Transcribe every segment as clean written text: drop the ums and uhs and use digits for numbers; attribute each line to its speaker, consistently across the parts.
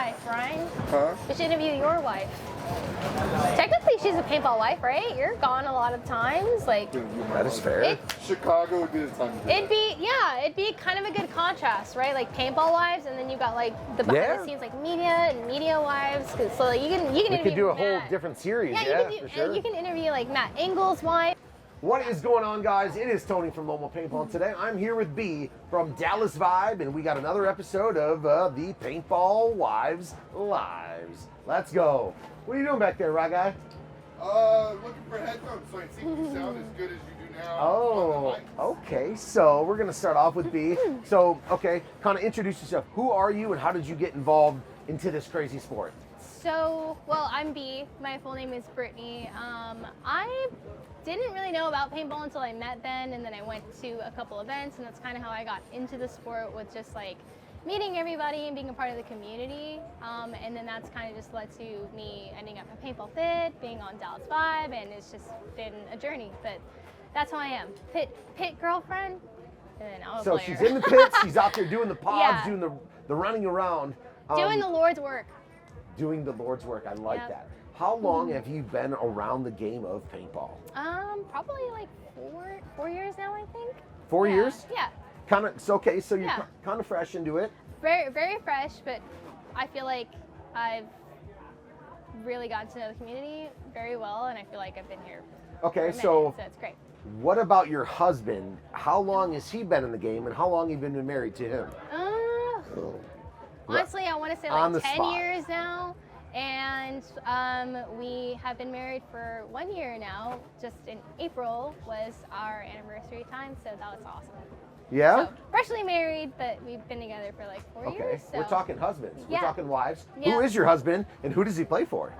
Speaker 1: wife, Ryan.
Speaker 2: Huh?
Speaker 1: We should interview your wife. Technically, she's a paintball wife, right? You're gone a lot of times. Like,
Speaker 3: That is fair.
Speaker 2: Chicago would be the time to do
Speaker 1: it'd be kind of a good contrast, right? Like paintball wives, and then you got like the behind the scenes like media and media wives. So like, you can interview.
Speaker 3: We could do a
Speaker 1: Matt.
Speaker 3: whole different series.
Speaker 1: Yeah,
Speaker 3: for sure.
Speaker 1: you can interview like Matt Engel's wife.
Speaker 3: What is going on, guys? It is Tony from Lone Wolf Paintball, and today I'm here with B from Dallas Vibe, and we got another episode of the Paintball Wives Lives. Let's go. What are you doing back there, right guy?
Speaker 2: Looking for headphones so I can see if you sound as good as you do now.
Speaker 3: Oh, okay. So we're gonna start off with B. So, okay, kind of introduce yourself. Who are you, and how did you get involved into this crazy sport?
Speaker 1: So, well, I'm B. My full name is Brittney. I didn't really know about paintball until I met Ben, and then I went to a couple events, and that's kind of how I got into the sport, with just like meeting everybody and being a part of the community. And then that's kind of just led to me ending up at Paintball Fit, being on Dallas Vibe, and it's just been a journey. But that's who I am. Pit girlfriend, and then I'm a
Speaker 3: So
Speaker 1: player.
Speaker 3: she's in the pits, she's out there doing the pods,
Speaker 1: Yeah.
Speaker 3: doing the running around.
Speaker 1: Doing the Lord's work.
Speaker 3: Doing the Lord's work. I like
Speaker 1: Yep.
Speaker 3: that. How long have you been around the game of paintball?
Speaker 1: Probably like four years now, I think.
Speaker 3: 4 years?
Speaker 1: Yeah.
Speaker 3: Kind of. So okay. So you're
Speaker 1: Yeah.
Speaker 3: kind of fresh into it.
Speaker 1: Very, very fresh, but I feel like I've really gotten to know the community very well, and I feel like I've been here for a
Speaker 3: Okay.
Speaker 1: minute,
Speaker 3: So
Speaker 1: it's great.
Speaker 3: what about your husband? How long has he been in the game, and how long have you been married to him?
Speaker 1: Honestly, I want to say
Speaker 3: On the
Speaker 1: like 10
Speaker 3: spot.
Speaker 1: years now, and we have been married for 1 year now. Just in April was our anniversary time, so that was awesome.
Speaker 3: Yeah.
Speaker 1: So, freshly married, but we've been together for like 4
Speaker 3: Okay.
Speaker 1: years. So.
Speaker 3: We're talking husbands.
Speaker 1: Yeah.
Speaker 3: We're talking wives.
Speaker 1: Yeah.
Speaker 3: Who is your husband, and who does he play for?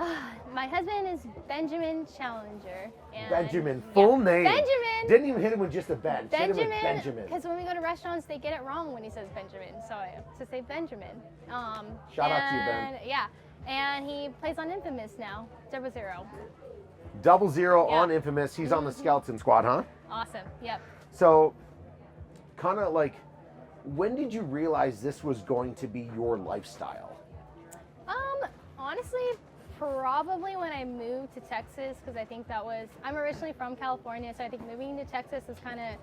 Speaker 1: My husband is Benjamin Challenger. And
Speaker 3: Benjamin. Full name.
Speaker 1: Benjamin.
Speaker 3: Didn't even hit him with just a Ben. Hit him with
Speaker 1: Benjamin.
Speaker 3: Benjamin.
Speaker 1: Because when we go to restaurants, they get it wrong when he says Benjamin, so I have to say Benjamin.
Speaker 3: Shout out to you, Ben.
Speaker 1: Yeah, and he plays on Infamous now, 00.
Speaker 3: 00
Speaker 1: Yeah.
Speaker 3: on Infamous. He's on the skeleton squad, huh?
Speaker 1: Awesome. Yep.
Speaker 3: So, kind of like, when did you realize this was going to be your lifestyle?
Speaker 1: Honestly, probably when I moved to Texas, because I think I'm originally from California, so I think moving to Texas is kind of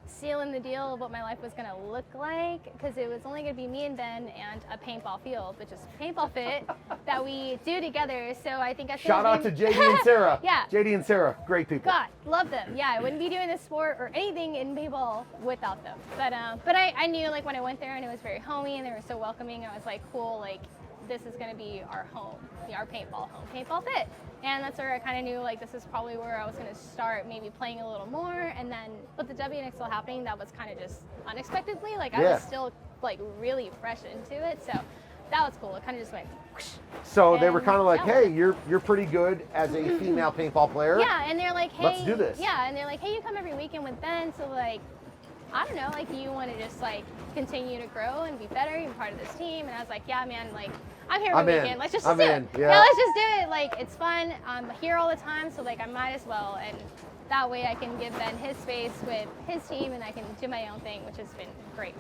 Speaker 1: sealing the deal of what my life was going to look like, because it was only going to be me and Ben and a paintball field, which is Paintball Fit, that we do together. So I think
Speaker 3: Shout out to JD and Sarah.
Speaker 1: Yeah.
Speaker 3: JD and Sarah, great people.
Speaker 1: God, love them. Yeah, I wouldn't be doing this sport or anything in paintball without them. But I knew, like, when I went there, and it was very homey, and they were so welcoming. I was like, cool, like, this is going to be our home, our paintball home, Paintball Fit. And that's where I kind of knew, like, this is probably where I was going to start maybe playing a little more. And then with the WNXL happening, that was kind of just unexpectedly. Like, I was still, like, really fresh into it. So that was cool. It kind of just went whoosh.
Speaker 3: So they were
Speaker 1: And
Speaker 3: kind of like,
Speaker 1: that was
Speaker 3: hey, you're pretty good as a female paintball player.
Speaker 1: Yeah, and they're like, hey.
Speaker 3: Let's do this.
Speaker 1: Yeah, and they're like, hey, you come every weekend with Ben. So, like, I don't know, like, you want to just, like, continue to grow and be better, you're part of this team. And I was like, yeah, man, like, I'm here every weekend. Let's just do it.
Speaker 3: Yeah,
Speaker 1: let's just do it. Like, it's fun. I'm here all the time, so, like, I might as well. And that way I can give Ben his space with his team, and I can do my own thing, which has been great.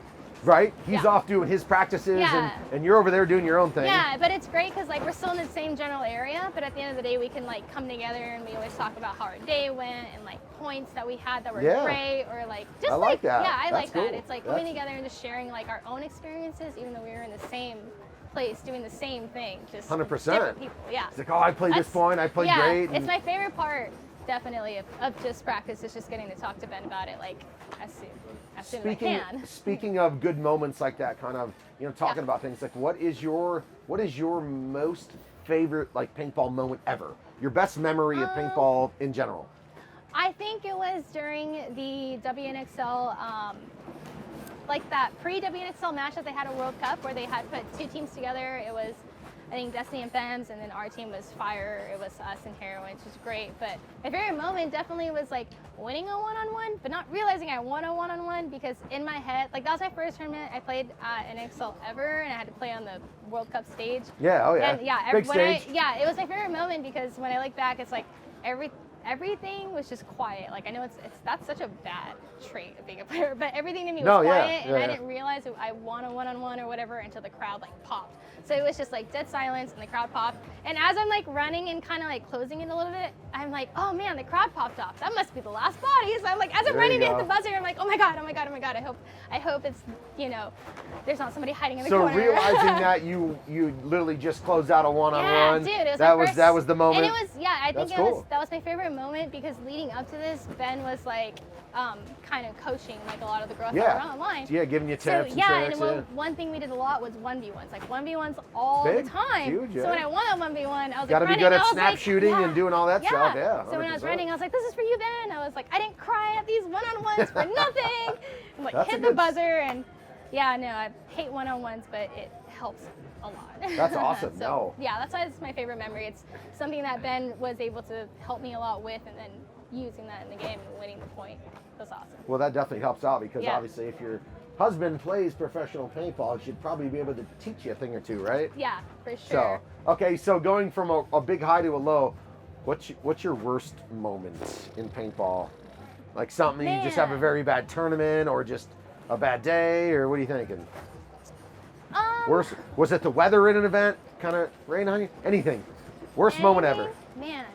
Speaker 3: Right? He's
Speaker 1: Yeah.
Speaker 3: off doing his practices,
Speaker 1: Yeah.
Speaker 3: and you're over there doing your own thing.
Speaker 1: Yeah, but it's great because, like, we're still in the same general area, but at the end of the day, we can, like, come together, and we always talk about how our day went and, like, points that we had that were great, or, like, just
Speaker 3: I like that.
Speaker 1: Yeah, I
Speaker 3: That's
Speaker 1: like that.
Speaker 3: cool.
Speaker 1: It's like coming together and just sharing, like, our own experiences, even though we were in the same place doing the same thing, just
Speaker 3: 100%.
Speaker 1: different people. Yeah.
Speaker 3: It's like, oh, I played this point, I played great.
Speaker 1: It's my favorite part, definitely, of just practice, is just getting to talk to Ben about it, like, as soon as I can.
Speaker 3: Speaking of good moments like that, kind of, talking about things like, what is your most favorite, like, paintball moment ever? Your best memory of paintball in general?
Speaker 1: I think it was during the WNXL, like that pre-WNXL match that they had at World Cup, where they had put two teams together. It was, I think, Destiny and Femmes, and then our team was Fire. It was us and Heroin, which was great. But my favorite moment definitely was, like, winning a one-on-one, but not realizing I won a one-on-one, because in my head, like, that was my first tournament I played in NXL ever, and I had to play on the World Cup stage.
Speaker 3: Yeah, oh yeah.
Speaker 1: And yeah,
Speaker 3: big stage.
Speaker 1: it was my favorite moment, because when I look back, it's like everything was just quiet. Like, I know that's such a bad trait of being a player, but everything to me was quiet, and I didn't realize I won a one-on-one or whatever until the crowd, like, popped. So it was just like dead silence and the crowd popped. And as I'm like running and kind of like closing it a little bit, I'm like, oh man, the crowd popped off. That must be the last body. So I'm like, as I'm
Speaker 3: There
Speaker 1: running
Speaker 3: you
Speaker 1: to hit
Speaker 3: go.
Speaker 1: the buzzer, I'm like, oh my God, oh my God, oh my God. I hope it's, you know, there's not somebody hiding in the
Speaker 3: So
Speaker 1: corner.
Speaker 3: realizing that you literally just closed out a one-on-one.
Speaker 1: Yeah, dude, it was
Speaker 3: that
Speaker 1: my
Speaker 3: was
Speaker 1: first,
Speaker 3: that was the moment.
Speaker 1: And it was, yeah, I think
Speaker 3: That's cool.
Speaker 1: that was my favorite moment because leading up to this, Ben was like, kind of coaching like a lot of the girls that were online.
Speaker 3: Yeah, giving you
Speaker 1: So
Speaker 3: tips
Speaker 1: yeah,
Speaker 3: and tricks.
Speaker 1: and one thing we did a lot was 1v1s, like 1v1s all
Speaker 3: Big,
Speaker 1: the time.
Speaker 3: huge, yeah.
Speaker 1: So when I won a 1v1, I was
Speaker 3: Gotta
Speaker 1: like
Speaker 3: be good
Speaker 1: running,
Speaker 3: at
Speaker 1: I was
Speaker 3: snap
Speaker 1: like,
Speaker 3: shooting
Speaker 1: yeah,
Speaker 3: and doing all that stuff. Yeah.
Speaker 1: So when I was
Speaker 3: 100%.
Speaker 1: running, I was like, "This is for you, Ben." I was like, "I didn't cry at these one-on-ones for nothing." I'm like,
Speaker 3: That's a
Speaker 1: hit the
Speaker 3: good-
Speaker 1: buzzer, and yeah, no, I hate one-on-ones, but it helps a lot.
Speaker 3: That's awesome.
Speaker 1: So,
Speaker 3: No.
Speaker 1: yeah, that's why it's my favorite memory. It's something that Ben was able to help me a lot with, and then using that in the game and winning the point was awesome.
Speaker 3: Well, that definitely helps out because
Speaker 1: Yeah.
Speaker 3: obviously if your husband plays professional paintball, he should probably be able to teach you a thing or two, right?
Speaker 1: Yeah, for sure.
Speaker 3: So, okay, so going from a big high to a low, what's your worst moment in paintball? Like something you just have a
Speaker 1: Man.
Speaker 3: very bad tournament or just a bad day, or what are you thinking? Worst, was it the weather in an event? Kind of rain on you? Anything? Worst moment ever?
Speaker 1: Man,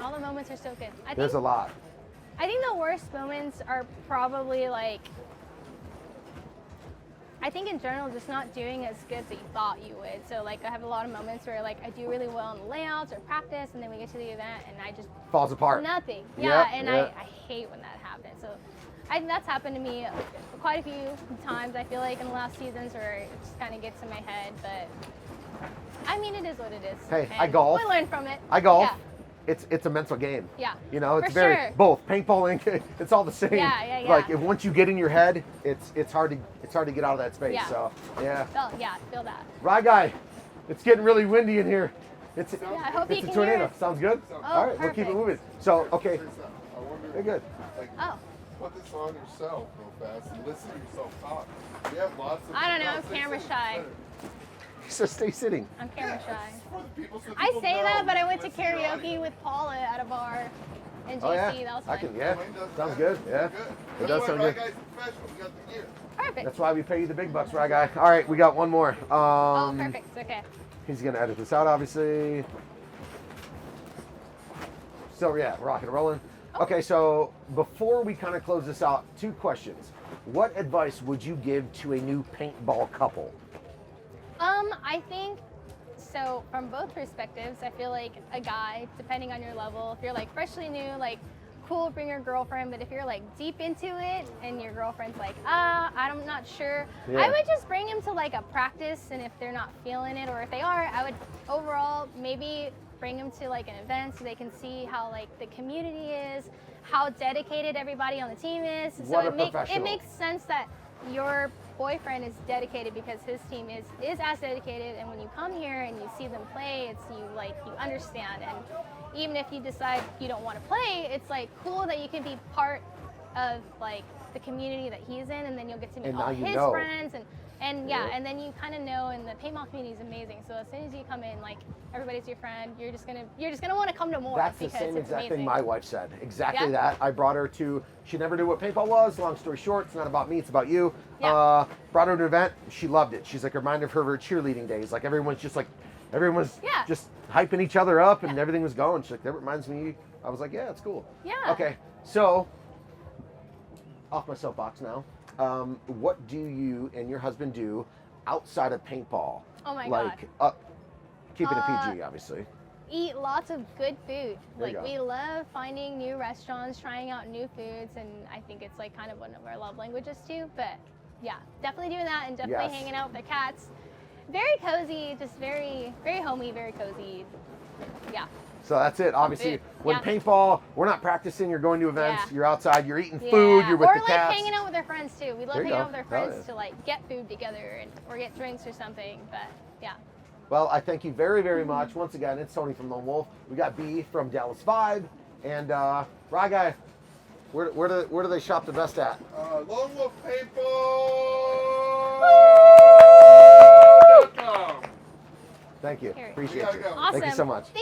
Speaker 1: all the moments are so good.
Speaker 3: There's a lot.
Speaker 1: I think the worst moments are probably like, I think in general, just not doing as good as you thought you would. So like I have a lot of moments where like I do really well in the layouts or practice, and then we get to the event and I just
Speaker 3: Falls apart.
Speaker 1: nothing.
Speaker 3: Yep,
Speaker 1: Yeah, and
Speaker 3: yep.
Speaker 1: I hate when that happens. So that's happened to me quite a few times. I feel like in the last seasons where it just kind of gets in my head, but I mean it is what it is.
Speaker 3: Hey,
Speaker 1: and
Speaker 3: I golf.
Speaker 1: We learn from it.
Speaker 3: I golf.
Speaker 1: Yeah.
Speaker 3: It's a mental game.
Speaker 1: Yeah.
Speaker 3: You know, it's
Speaker 1: For
Speaker 3: very
Speaker 1: sure.
Speaker 3: both paintball and it's all the same.
Speaker 1: Yeah.
Speaker 3: Like if once you get in your head, it's hard to get out of that space.
Speaker 1: Yeah.
Speaker 3: So yeah.
Speaker 1: Feel that.
Speaker 3: Rye guy, it's getting really windy in here. It's
Speaker 1: I hope you
Speaker 3: it's a
Speaker 1: can
Speaker 3: tornado.
Speaker 1: hear it.
Speaker 3: Sounds good.
Speaker 1: Oh,
Speaker 3: All right, we'll keep it
Speaker 1: perfect.
Speaker 3: moving. So okay,
Speaker 2: I wonder,
Speaker 3: very good.
Speaker 2: like,
Speaker 1: Oh.
Speaker 2: put this on yourself real fast and listen to yourself talk. We have lots of.
Speaker 1: I don't know,
Speaker 2: no,
Speaker 1: I'm
Speaker 2: stay
Speaker 1: camera
Speaker 2: sitting,
Speaker 1: shy.
Speaker 3: So stay sitting.
Speaker 1: I'm camera shy.
Speaker 2: It's for the people, so
Speaker 1: I
Speaker 2: people
Speaker 1: say
Speaker 2: know.
Speaker 1: that, but I went to
Speaker 2: Listen your
Speaker 1: karaoke
Speaker 2: audience.
Speaker 1: with Paula at a bar in GC.
Speaker 3: Oh yeah,
Speaker 1: That was
Speaker 3: I
Speaker 1: fun.
Speaker 3: can. Yeah,
Speaker 2: Wayne does
Speaker 3: sounds
Speaker 2: that.
Speaker 3: good. Yeah,
Speaker 2: Good.
Speaker 3: it does sound good.
Speaker 2: Right, guys, professional. We got the gear.
Speaker 1: Perfect.
Speaker 3: That's why we pay you the big bucks, Rye guy. All right, we got one more.
Speaker 1: Oh, perfect. Okay.
Speaker 3: He's gonna edit this out, obviously. So yeah, rocking and rolling. Okay, so before we kind of close this out, 2 questions. What advice would you give to a new paintball couple?
Speaker 1: I think so from both perspectives. I feel like a guy, depending on your level, if you're like freshly new, like cool, bring your girlfriend. But if you're like deep into it and your girlfriend's like, I'm not sure,
Speaker 3: Yeah.
Speaker 1: I would just bring him to like a practice. And if they're not feeling it, or if they are, I would overall maybe bring them to like an event so they can see how like the community is, how dedicated everybody on the team is. So
Speaker 3: What a
Speaker 1: it
Speaker 3: professional.
Speaker 1: makes sense that your boyfriend is dedicated because his team is as dedicated, and when you come here and you see them play, it's you understand. And even if you decide you don't want to play, it's like cool that you can be part of like the community that he's in, and then you'll get to meet
Speaker 3: And
Speaker 1: all
Speaker 3: now you
Speaker 1: his
Speaker 3: know.
Speaker 1: friends and yeah,
Speaker 3: Yeah.
Speaker 1: and then you kind of know, and the paintball community is amazing. So as soon as you come in, like everybody's your friend, you're just gonna want to come to more.
Speaker 3: That's the
Speaker 1: because
Speaker 3: same
Speaker 1: it's
Speaker 3: exact
Speaker 1: amazing.
Speaker 3: thing my wife said. Exactly
Speaker 1: Yeah?
Speaker 3: that. I brought her to, she never knew what paintball was. Long story short, it's not about me, it's about you.
Speaker 1: Yeah.
Speaker 3: Brought her to an event. She loved it. She's like, reminded of her cheerleading days. Like everyone's just
Speaker 1: Yeah.
Speaker 3: just hyping each other up and everything was going. She's like, that reminds me. I was like, yeah, it's cool.
Speaker 1: Yeah.
Speaker 3: Okay, so off my soapbox now. What do you and your husband do outside of paintball?
Speaker 1: Oh my
Speaker 3: like, keeping it PG, obviously.
Speaker 1: Eat lots of good food.
Speaker 3: There you
Speaker 1: Like
Speaker 3: go.
Speaker 1: we love finding new restaurants, trying out new foods, and I think it's like kind of one of our love languages too. But yeah, definitely doing that, and definitely
Speaker 3: Yes.
Speaker 1: hanging out with the cats. Very cozy, just very, very homey, very cozy. Yeah.
Speaker 3: So that's it. Obviously,
Speaker 1: Food.
Speaker 3: when
Speaker 1: Yeah.
Speaker 3: paintball, we're not practicing. You're going to events.
Speaker 1: Yeah.
Speaker 3: You're outside. You're eating food.
Speaker 1: Yeah.
Speaker 3: You're with
Speaker 1: or
Speaker 3: the
Speaker 1: like
Speaker 3: cats.
Speaker 1: hanging out with our friends too. We love
Speaker 3: There you
Speaker 1: hanging out
Speaker 3: go.
Speaker 1: with our
Speaker 3: Oh,
Speaker 1: friends
Speaker 3: yeah.
Speaker 1: to like get food together or get drinks or something. But yeah.
Speaker 3: Well, I thank you very, very much. Once again, it's Tony from Lone Wolf. We got B from Dallas Vibe, and Rye Guy. Where do they shop the best at?
Speaker 2: Lone Wolf Paintball.
Speaker 3: Thank you.
Speaker 1: Here.
Speaker 3: Appreciate
Speaker 2: gotta
Speaker 3: you.
Speaker 2: go.
Speaker 1: Awesome.
Speaker 3: Thank you so much.
Speaker 1: Thank